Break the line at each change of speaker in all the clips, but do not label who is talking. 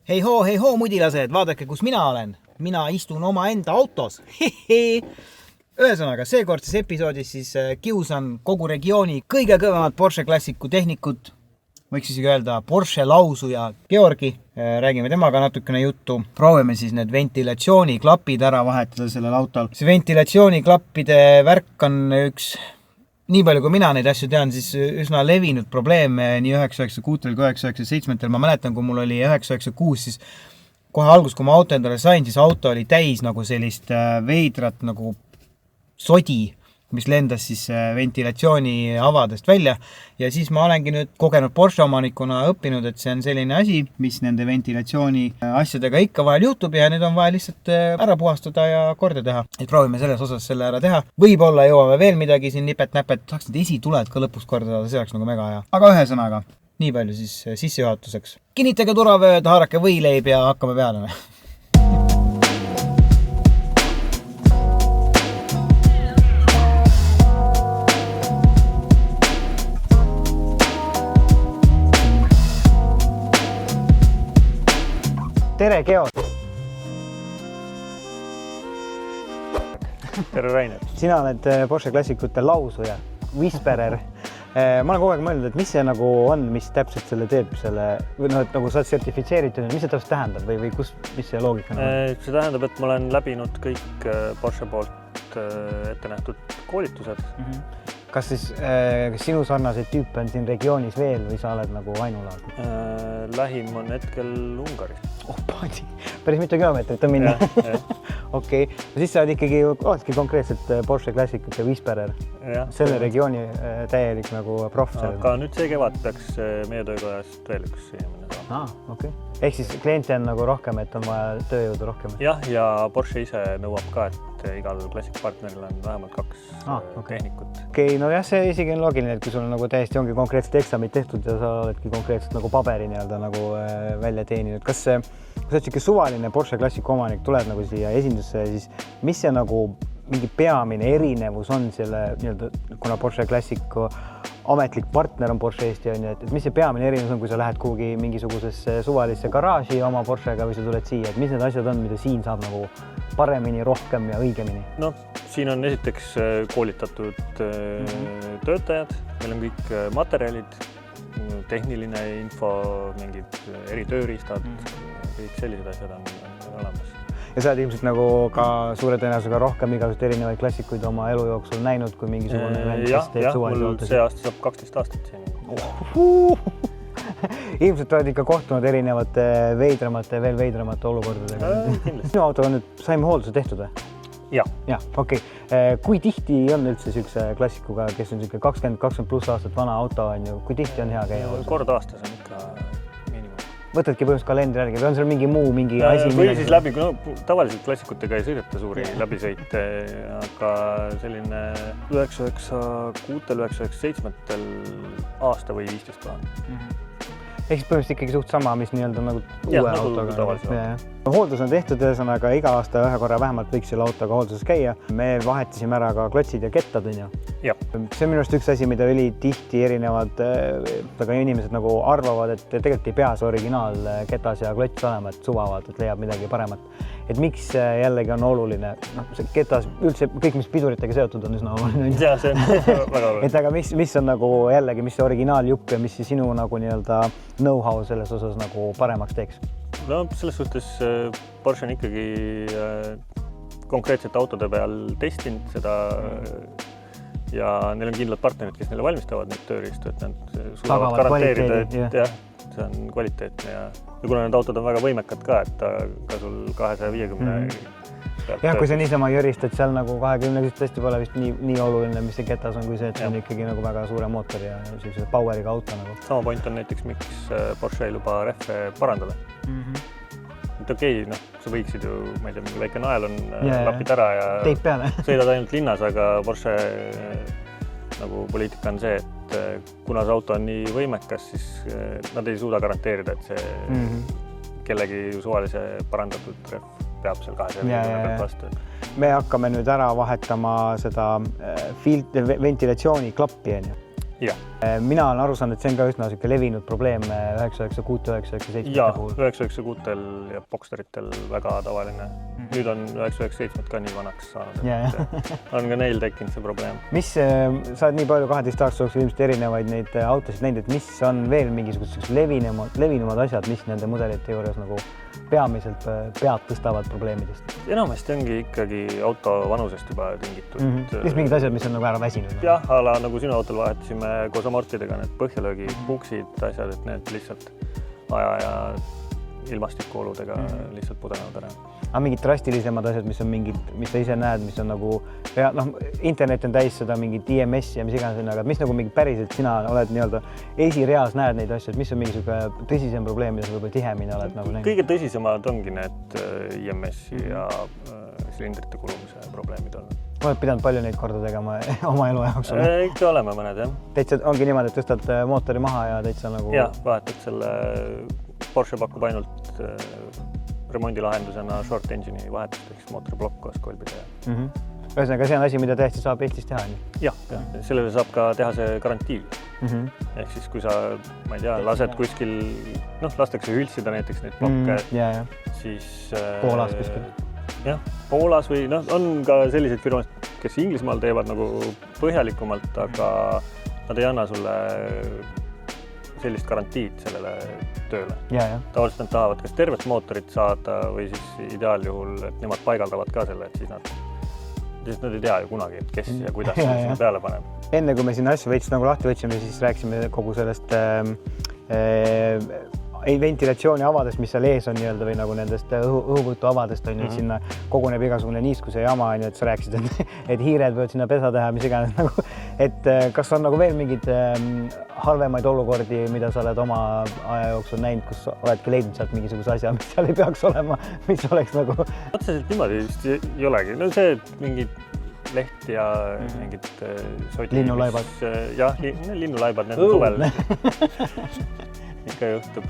Hei hoo, mudilased, vaadake, kus mina olen. Mina istun omaenda autos. Ühesõnaga, seekordses episoodis siis kiusan kogu regiooni kõige kõvemad Porsche klassiku tehnikud, võiks isegi öelda Porsche lausuja Georgi. Räägime temaga natukene juttu. Proovime siis need ventilatsiooniklapid ära vahetada sellel autol. See ventilatsiooniklappide värk on üks, nii palju kui mina neid asju tean, siis üsna levinud probleem nii 996 kui 997. Ma mäletan, kui mul oli 996, siis kohe algus, kui ma auto endale sain, siis auto oli täis nagu sellist veidrat nagu sodi, mis lendas siis ventilatsiooni avadest välja. Ja siis ma olengi nüüd kogenud Porsche omanikuna õppinud, et see on selline asi, mis nende ventilatsiooni asjadega ikka vahel juhtub ja need on vaja lihtsalt ära puhastada ja korda teha. Et proovime selles osas selle ära teha. Võib-olla jõuame veel midagi siin nipet-näpet. Saaks need esituled ka lõpuks korda teha, see oleks nagu mega hea. Aga ühesõnaga, nii palju siis sissejuhatuseks. Kinnitage turvavööd, haarake võileib ja hakkame peale. Tere, Geo!
Tere, Rainer!
Sina oled Porsche klassikute lausuja, Whisperer. Ma olen kogu aeg mõelnud, et mis see nagu on, mis täpselt selle teeb, või et nagu sa oled sertifitseeritud, mis see täpselt tähendab või mis see loogika on?
See tähendab, et ma olen läbinud kõik Porsche poolt ette nähtud koolitused.
Kas siis sinu sarnaseid tüüpe on siin regioonis veel või sa oled nagu ainulaadne?
Lähim on hetkel Ungaris.
Päris mitu kilomeetrit on minna. Okei. Siis sa oledki konkreetselt Porsche klassikute Whisperer. Selle regiooni täielik nagu proff.
Aga nüüd see kevad peaks meie töökojast veel üks inimene.
Okei. Ehk siis kliente on nagu rohkem, et on vaja tööjõudu rohkem?
Jah, ja Porsche ise nõuab ka, et igal klassikpartneril on vähemalt 2 tehnikut.
Okei, no jah, see isegi on loogiline, et kui sul on nagu täiesti ongi konkreetselt eksamid tehtud ja sa oledki konkreetselt nagu paberi nagu välja teeninud. Kas sa oled siuke suvaline Porsche klassiku omanik, tuled nagu siia esindusse, siis mis see nagu mingi peamine erinevus on selle, kuna Porsche klassiku ametlik partner on Porsche Eesti, et mis see peamine erinevus on, kui sa lähed kuhugi mingisugusesse suvalisse garaaži oma Porschega või sa tuled siia, et mis need asjad on, mida siin saab nagu paremini, rohkem ja õigemini?
No, siin on esiteks koolitatud töötajad, meil on kõik materjalid, tehniline info, mingid eritööriistad, kõik sellised asjad on olemas.
Ja sa oled ilmselt nagu ka suure tõenäosusega rohkem igasugust erinevaid klassikuid oma elu jooksul näinud, kui mingisugune event, kes teeb suvalisi autosid.
See aasta saab 12 aastat siin.
Ilmselt oled ikka kohtunud erinevate veel veidramate olukordadega. Sinu auto on nüüd, saime hoolduse tehtud või?
Jah,
okei. Kui tihti on üldse sükse klassikuga, kes on 20 pluss aastat vana auto, kui tihti on hea käia?
Kord aastas on ikka miinimum.
Võtadki põhimõtteliselt kalendri järgi või on seal mingi asi?
Või siis läbi, tavaliselt klassikutega ei sõideta suuri läbisõite, aga selline 996-997 aasta või 15 päeva.
Ehk siis põhimõtteliselt ikkagi suht sama, mis nii-öelda nagu uue autoga. Hooldus on tehtud, ühesõnaga iga aasta ühe korra vähemalt võiks selle autoga hoolduses käia. Me vahetasime ära ka klotsid ja kettad, on ju? See on minu arust üks asi, mida tihti erinevad inimesed nagu arvavad, et tegelikult ei pea see originaal ketas ja klots olema, et suvavad, et leiab midagi paremat. Et miks jällegi on oluline? See ketas, üldse kõik, mis piduritega seotud on üsna oluline.
Jaa, see on väga oluline.
Aga mis on nagu jällegi, mis see originaaljupp ja mis sinu nagu nii-öelda know-how selles osas nagu paremaks teeks?
No selles suhtes Porsche on ikkagi konkreetsete autode peal testinud seda ja neil on kindlad partnerid, kes neile valmistavad neid tööriistu, et nad suudavad garanteerida, et jah, see on kvaliteetne ja kuna need autod on väga võimekad ka, et ka sul 250
Jah, kui sa niisama jöristad seal nagu 20, siis tõesti pole vist nii oluline, mis see ketas on, kui see, et see on ikkagi nagu väga suure mootori ja poweriga auto nagu.
Sama point on näiteks, miks Porsche ei luba rehve parandada. Et okei, sa võiksid ju, ma ei tea, mingi väike nael on, lapid ära ja sõidad ainult linnas, aga Porsche nagu poliitika on see, et kuna see auto on nii võimekas, siis nad ei suuda garanteerida, et see kellegi suvalise parandatud rehv peab seal 250 vastu.
Me hakkame nüüd ära vahetama seda ventilatsiooni klappi. Mina olen aru saanud, et see on ka üsna levinud probleem 996 ja 997 puhul.
996-tel ja Boxsteritel väga tavaline. Nüüd on 997 ka nii vanaks saanud, et on ka neil tekkinud see probleem.
Mis, sa oled nii palju 12 aastat jooksul ilmselt erinevaid neid autosid näinud, et mis on veel mingisugused levinumad asjad, mis nende mudelite juures nagu peamiselt pead tõstavad probleemidest?
Enamasti ongi ikkagi auto vanusest juba tingitud.
Mis mingid asjad, mis on nagu ära väsinud?
Jah, nagu sinu autol vahetasime koos amortidega need põhjalöögi puksid, asjad, et need lihtsalt aja ja ilmastikuoludega lihtsalt pudenevad ära.
Aga mingid drastilisemad asjad, mis on mingid, mis sa ise näed, mis on nagu, internet on täis seda mingit IMS ja mis iganes, aga mis nagu mingi päriselt sina oled nii-öelda esireas näed neid asju, et mis on mingisugune tõsisem probleem, mida sa võib-olla tihemini oled nagu näinud?
Kõige tõsisemad ongi need IMS ja silindrite kulumise probleemid olnud.
Oled pidanud palju neid korda tegema oma elu jaoks?
Ikka oleme mõned, jah.
Täitsa ongi niimoodi, et tõstad mootori maha ja täitsa nagu...
Jah, vahetad selle... Porsche pakub ainult remondilahendusena short engine'i vahetust, ehk mootoriplokk koos kolbide.
Ühesõnaga, see on asi, mida täiesti saab Eestis teha?
Jah, sellele saab ka teha see garantii. Ehk siis, kui sa, ma ei tea, lased kuskil, lastakse hültsida näiteks neid plokke, siis...
Poolas kuskil.
Jah, Poolas või on ka sellised firmad, kes Inglismaal teevad nagu põhjalikumalt, aga nad ei anna sulle sellist garantiid sellele tööle. Tavaliselt nad tahavad kas tervet mootorit saada või siis ideaaljuhul, et nemad paigaldavad ka selle, et siis nad ei tea ju kunagi, et kes ja kuidas sinna peale paneb.
Enne kui me sinna asju veits nagu lahti võtsime, siis rääkisime kogu sellest ventilatsiooni avadest, mis seal ees on nii-öelda või nagu nendest õhuvõtu avadest on, et sinna koguneb igasugune niiskuse jama, et sa rääkisid, et hiired võivad sinna pesa teha, mis iganes nagu, et kas on nagu veel mingid halvemaid olukordi, mida sa oled oma aja jooksul näinud, kus oledki leidnud sealt mingisuguse asja, mis seal ei peaks olema, mis oleks nagu...
Otseselt niimoodi vist ei olegi. No see, et mingid leht ja mingid soti...
Linnulaibad.
Jah, linnulaibad, need on suvel. Ikka juhtub.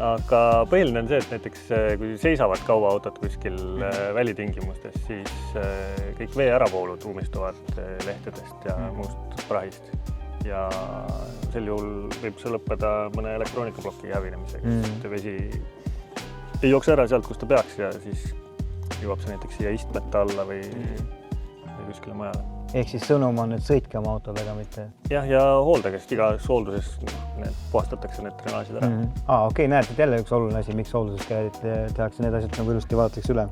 Aga põhiline on see, et näiteks kui seisavad kaua autod kuskil välitingimustes, siis kõik vee äravoolud ruumistuvad lehtedest ja muust prahist. Ja sel juhul võib see lõppeda mõne elektroonikaploki hävinemisega, sest vesi ei jookse ära sealt, kus ta peaks ja siis jõuab see näiteks siia istmete alla või kuskile majale.
Ehk siis sõnum on, et sõitke oma autodega, mitte...
Jah, ja hooldage, sest igas hoolduses puhastatakse need drenaažid ära.
Okei, näed, et jälle üks oluline asi, miks hoolduses tehakse need asjad nagu ilusti vaadatakse üle.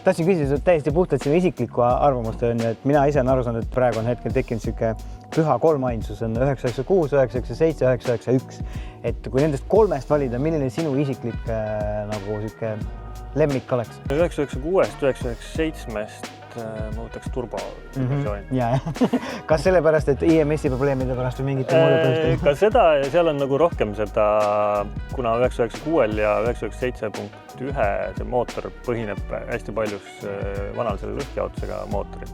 Tahtsin küsida täiesti puhtalt sinu isiklikku arvamust, et mina ise olen aru saanud, et praegu on hetkel tekkinud siuke püha kolmainsus on 996, 997, 991. Et kui nendest kolmest valida, milline sinu isiklik nagu siuke lemmik oleks?
996, 997 ma võtaks turboversioonid.
Kas sellepärast, et IMS-i probleemide pärast või mingite muude põhjustel?
Ka seda ja seal on nagu rohkem seda, kuna 996 ja 997.1 see mootor põhineb hästi paljus vanal selle lõhkijaotusega mootorit.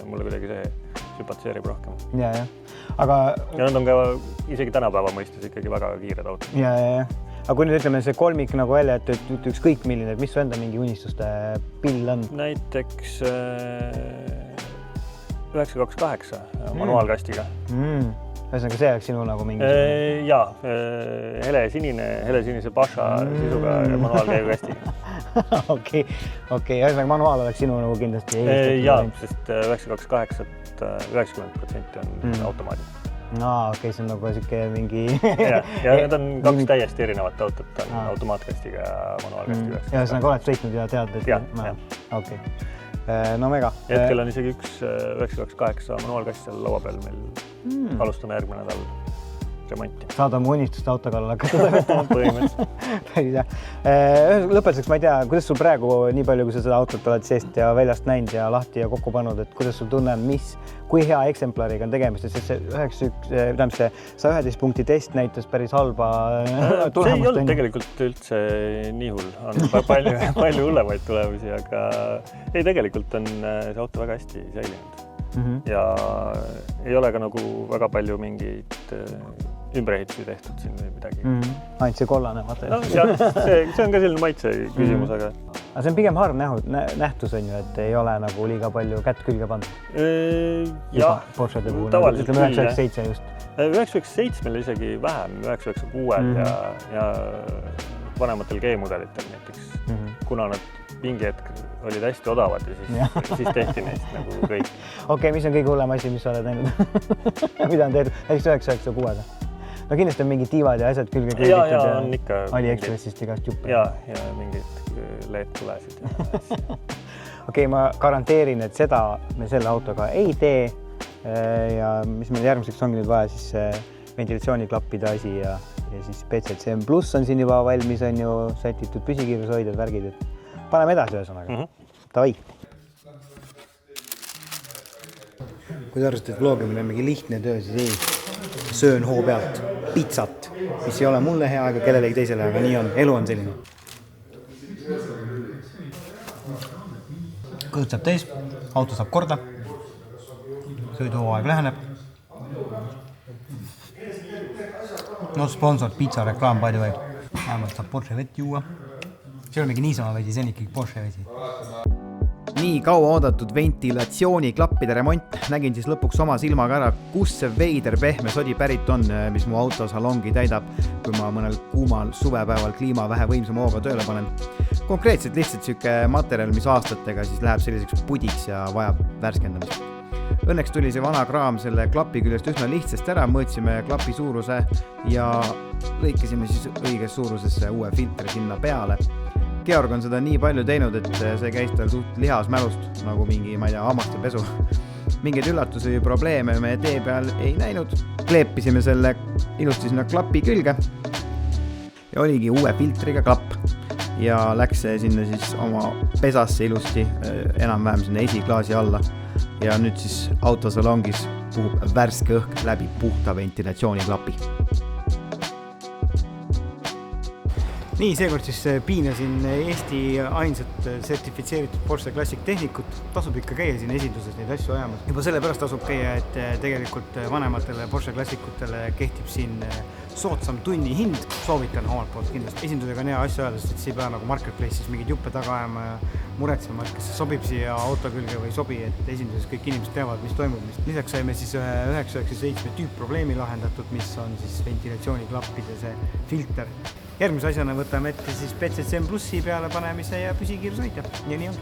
Mulle kuidagi see sümpatiseerib rohkem. Ja nad on ka isegi tänapäeva mõistes ikkagi väga kiired autod.
Aga kui nüüd ütleme see kolmik nagu välja, et ükskõik milline, et mis su enda mingi unistuste pill on? Näiteks
928 manuaalkastiga.
Ühesõnaga see oleks sinu nagu mingi...
Jaa, helesinise Pasha sisuga ja manuaalkäigukastiga. Okei,
ühesõnaga manuaal oleks sinu nagu kindlasti...
Jaa, sest 928 90% on automaadid.
Okei, see on nagu siuke mingi...
Ja need on kaks täiesti erinevat autot, on automaatkastiga ja manuaalkastiga.
Ja ühesõnaga oled sõitnud ja tead, et...
Jah.
Okei. No mega.
Hetkel on isegi üks 928 manuaalkast seal laua peal meil. Alustame järgmine nädal remonti.
Saad oma unistuste auto kallal hakata.
Põhimõtteliselt.
Lõpetuseks, ma ei tea, kuidas sul praegu nii palju, kui sa seda autot oled seest ja väljast näinud ja lahti ja kokku pannud, et kuidas sul tunne on, kui hea eksemplariga on tegemist, et see 111 punkti test näitas päris halba tulemust.
See ei olnud tegelikult üldse nii hull. On palju hullemaid tulemusi, aga ei, tegelikult on see auto väga hästi säilinud. Ja ei ole ka nagu väga palju mingeid ümberehitusi tehtud siin või midagi.
Ainult see kollane, vaata.
See on ka selline maitse küsimus, aga
Aga see on pigem harv nähtus on ju, et ei ole nagu liiga palju kätt külge pandud.
Jah,
Porschede puhul,
tavaliselt
ütleme 997 just.
997 lihtsagi vähem, 996 ja vanematel G-mudelitel näiteks, kuna nad mingi hetk olid hästi odavad ja siis tehti neist nagu kõik.
Okei, mis on kõige hullem asi, mis sa oled näinud? Mida on tehtud? Näiteks 996-ga? No kindlasti on mingid tiivad ja asjad külge
kõigitud ja on ikka
AliExpressist igast juppe.
Ja mingid LED-tulesid.
Okei, ma garanteerin, et seda me selle autoga ei tee ja mis meil järgmiseks ongi nüüd vaja, siis ventilatsiooniklappide asi ja siis PCCM Plus on siin juba valmis, on ju sätitud püsikiirushoidjad, värgid, et paneme edasi ühesõnaga. Tavai! Kui te arvate, et vlogimine on mingi lihtne töö, siis ei. Söön hoo pealt pitsat, mis ei ole mulle hea ega kellelegi teisele, aga nii on, elu on selline. Kõõt saab täis, auto saab korda, sõiduhooaeg läheneb. No sponsor, pizza reklaam, by the way. Vähemalt saab Porsche vett juua. See on mingi niisama vesi, see on ikkagi Porsche vesi. Nii kaua oodatud ventilatsiooniklappide remont. Nägin siis lõpuks oma silmaga ära, kus see veider pehme sodi pärit on, mis mu auto salongi täidab, kui ma mõnel kuumal suvepäeval kliima vähe võimsama hooga tööle panen. Konkreetselt lihtsalt siuke materjal, mis aastatega siis läheb selliseks pudiks ja vajab värskendamist. Õnneks tuli see vana kraam selle klapi küljest üsna lihtsast ära, mõõtsime klapi suuruse ja lõikasime siis õiges suurusesse uue filtri sinna peale. Georg on seda nii palju teinud, et see käis tal suht lihasmälust, nagu mingi, ma ei tea, hammastepesu. Mingeid üllatusi või probleeme me tee peal ei näinud. Kleepisime selle ilusti sinna klapi külge ja oligi uue filtriga klapp. Ja läks sinna siis oma pesasse ilusti, enam-vähem sinna esiklaasi alla. Ja nüüd siis autosalongis puhub värske õhk läbi puhta ventilatsiooniklapi. Nii, seekord siis piinasin Eesti ainsat sertifitseeritud Porsche Classic tehnikut. Tasub ikka käia siin esinduses neid asju ajamas. Juba sellepärast tasub käia, et tegelikult vanematele Porsche Classicutele kehtib siin soodsam tunni hind. Soovitan omalt poolt kindlasti. Esindusega on hea asju ajal, sest ei pea nagu marketplace'is mingid juppe taga ajama ja muretsema, et kas see sobib siia auto külge või ei sobi, et esinduses kõik inimesed teavad, mis toimub. Lisaks saime siis 997 tüüpprobleemi lahendatud, mis on siis ventilatsiooniklappide see filter. Järgmise asjana võtame ette siis PCCM Plussi peale panemise ja püsikiirushoidja. Ja nii on.